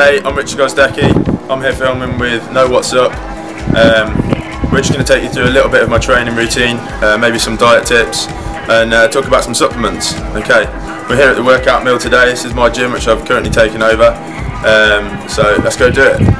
Hey, I'm Gozdecki. I'm here filming with What's Up. We're just going to take you through a little bit of my training routine, maybe some diet tips, and talk about some supplements. Okay, we're here at the workout mill today. This is my gym, which I've currently taken over. So let's go do it.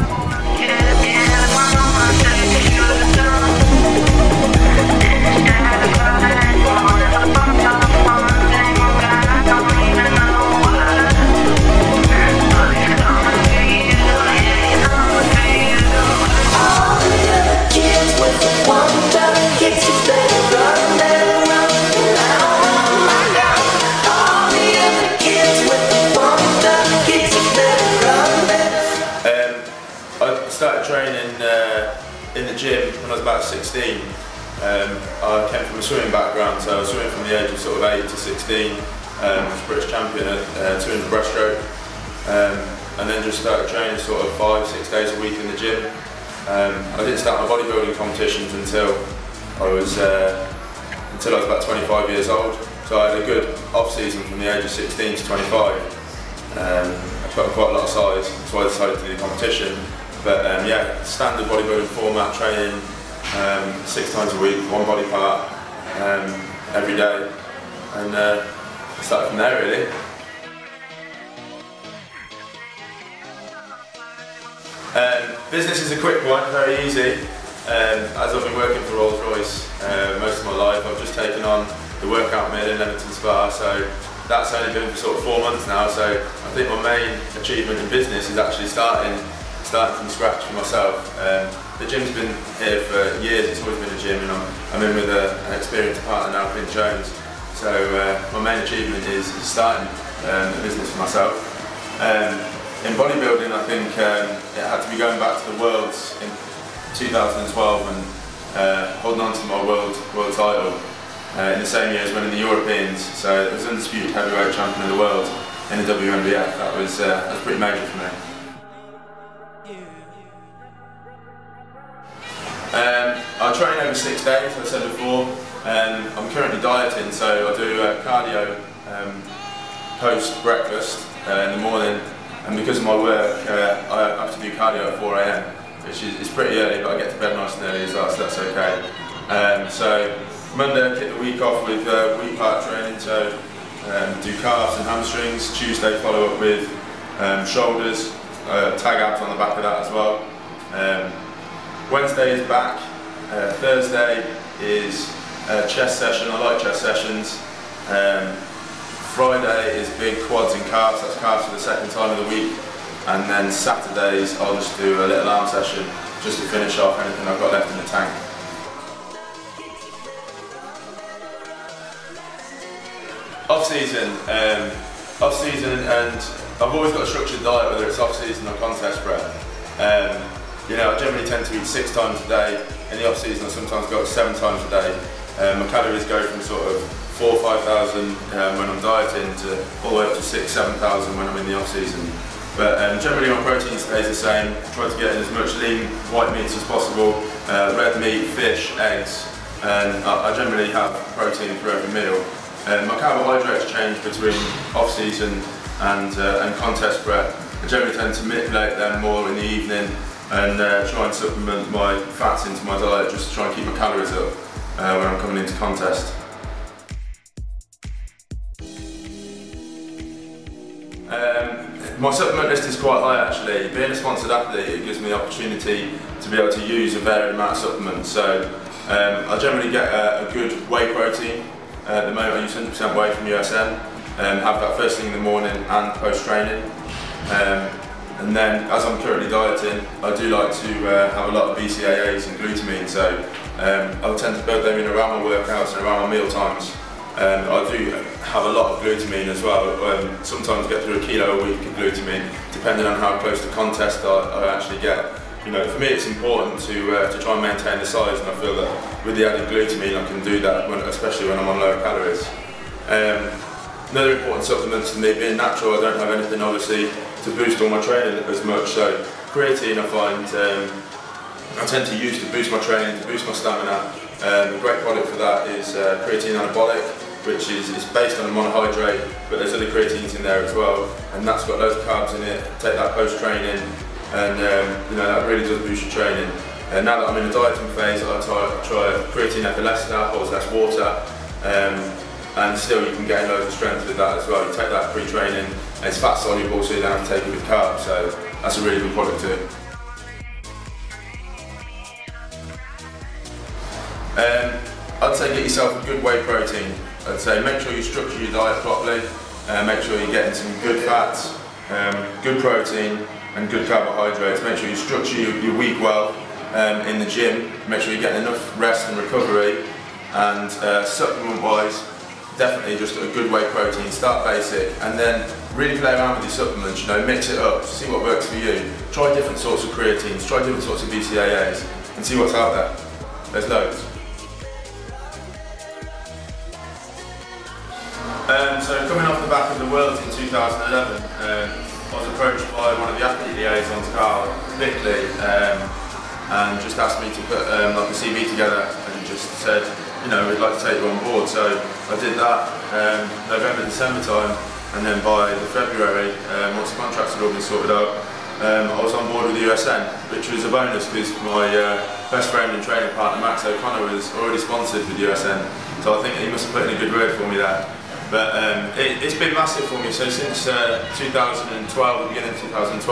I started training in the gym when I was about 16. I came from a swimming background, so I was swimming from the age of sort of 8 to 16. I was British champion at 200 breaststroke, and then just started training sort of 5-6 days a week in the gym. I didn't start my bodybuilding competitions until I was about 25 years old. So I had a good off season from the age of 16 to 25. I put on quite a lot of size, that's why I decided to do the competition. But yeah, standard bodybuilding format, training 6 times a week, one body part, every day, and started from there really. Business is a quick one, very easy. As I've been working for Rolls-Royce most of my life, I've just taken on the workout mill in Leamington Spa, so that's only been for sort of 4 months now. So I think my main achievement in business is actually starting from scratch for myself. The gym's been here for years, it's always been a gym, and I'm in with an experienced partner now, Prince Jones. So my main achievement is starting a business for myself. In bodybuilding, I think it had to be going back to the Worlds in 2012 and holding on to my world title in the same year as winning the Europeans. So it was undisputed heavyweight champion of the world in the WNBF. That was pretty major for me. I train over 6 days, as I said before. I'm currently dieting, so I do cardio post breakfast in the morning, and because of my work I have to do cardio at 4 AM, which is pretty early, but I get to bed nice and early as well, so that's okay. So Monday I kick the week off with week part training, so do calves and hamstrings. Tuesday follow up with shoulders, tag abs on the back of that as well. Wednesday is back. Thursday is a chest session. I like chest sessions. Friday is big quads and calves. That's calves for the second time of the week. And then Saturdays I'll just do a little arm session just to finish off anything I've got left in the tank. Off season, and I've always got a structured diet, whether it's off season or contest prep. You know, I generally tend to eat 6 times a day. In the off season I sometimes go up 7 times a day. My calories go from sort of 4,000 or 5,000 when I'm dieting to all the way up to 6,000 or 7,000 when I'm in the off season. But generally my protein stays the same. Try to get in as much lean white meats as possible, red meat, fish, eggs, and I generally have protein for every meal. My carbohydrates change between off season and contest prep. I generally tend to manipulate them more in the evening and try and supplement my fats into my diet just to try and keep my calories up when I'm coming into contest. My supplement list is quite high actually. Being a sponsored athlete, it gives me the opportunity to be able to use a varied amount of supplements. So I generally get a good whey protein. At the moment I use 100% whey from USN, have that first thing in the morning and post training. And then, as I'm currently dieting, I do like to have a lot of BCAAs and glutamine, so I'll tend to build them in around my workouts and around my meal times. I do have a lot of glutamine as well, sometimes get through 1 kilo a week of glutamine, depending on how close to contest I actually get. You know, for me it's important to try and maintain the size, and I feel that with the added glutamine I can do that, especially when I'm on lower calories. Another important supplement to me, being natural, I don't have anything obviously to boost all my training as much, so creatine I find I tend to use to boost my training, to boost my stamina. A great product for that is creatine anabolic. which is based on a monohydrate, but there's other creatines in there as well, and that's got loads of carbs in it. Take that post-training, and you know, that really does boost your training. And now that I'm in the dieting phase, I try creatine ester, holds less water, and still you can gain loads of strength with that as well. You take that pre-training, and it's fat soluble, so you don't have to take it with carbs, so that's a really good product too. I'd say get yourself a good whey protein. I'd say make sure you structure your diet properly, make sure you're getting some good fats, good protein and good carbohydrates. Make sure you structure your week well in the gym, make sure you're getting enough rest and recovery, and supplement wise, definitely just a good whey protein. Start basic and then really play around with your supplements, you know, mix it up, see what works for you. Try different sorts of creatines, try different sorts of BCAAs and see what's out there. There's loads. So coming off the back of the Worlds in 2011, I was approached by one of the athlete liaisons, Carl Bickley, and just asked me to put like a CV together, and just said, you know, we'd like to take you on board. So I did that November, December time, and then by the February, once the contracts had all been sorted out, I was on board with USN, which was a bonus because my best friend and training partner Max O'Connor was already sponsored with USN, so I think he must have put in a good word for me there. But it's been massive for me. So since 2012, the beginning of 2012,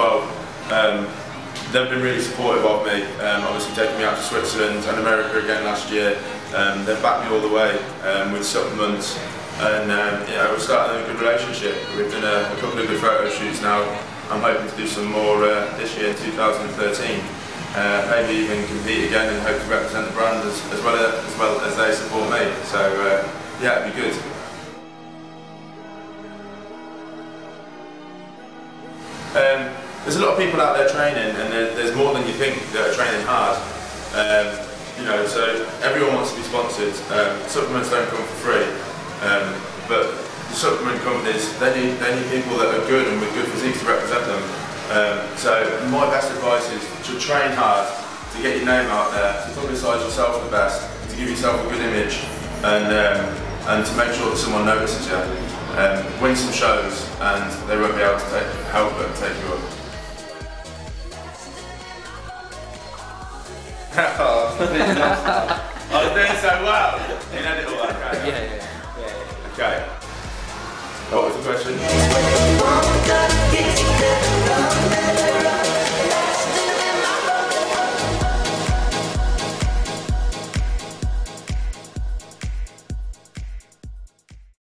they've been really supportive of me. Obviously taking me out to Switzerland and America again last year. They've backed me all the way with supplements, and yeah, we're starting a good relationship. We've done a couple of good photo shoots now. I'm hoping to do some more this year in 2013. Maybe even compete again and hope to represent the brand as well as they support me. So yeah, it'd be good. There's a lot of people out there training, and there's more than you think that are training hard. You know, so everyone wants to be sponsored. Supplements don't come for free, but the supplement companies, they need people that are good and with good physiques to represent them. So my best advice is to train hard, to get your name out there, to publicise yourself the best, to give yourself a good image, and to make sure that someone notices you. Win some shows, and they won't be able to help but take you up. I was doing so well. You edit all that, okay? Yeah. Okay. What was the question?